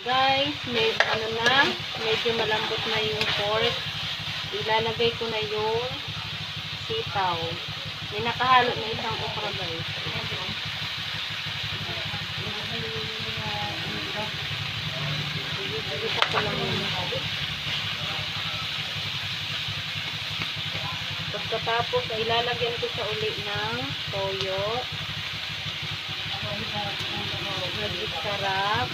Guys, medyo malambot na yung pork. Ilalagay ko na yung sitaw. May nakahalo na isang okra, guys. Isa ko lang yun. Pagkatapos, ilalagyan ko sa uli ng toyo. Magiging sarap.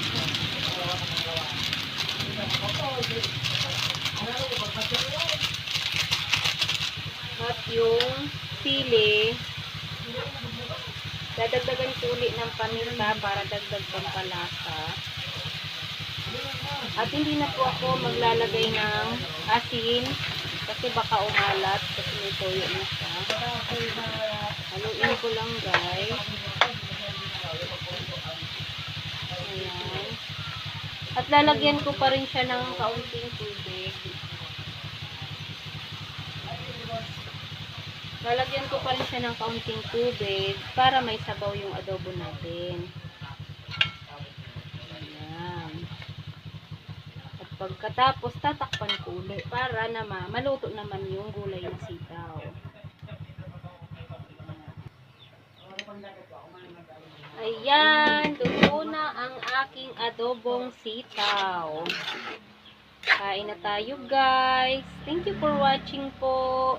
At yung sili, dadagdagan ko ulit ng paminta para dagdag pampalasa. At hindi na po ako maglalagay ng asin kasi baka umalat kasi may toyo na siya. Haluin ko lang, guys. Ayan. At lalagyan ko pa rin siya ng kaunting tubig. Lalagyan ko pa rin siya ng kaunting tubig para may sabaw yung adobo natin. Ayan. At pagkatapos, tatakpan ko ulit para maluto naman yung gulay na sitaw. Ayan, luto na ang aking adobong sitaw. Kain na tayo, guys. Thank you for watching po.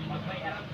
Magbayaran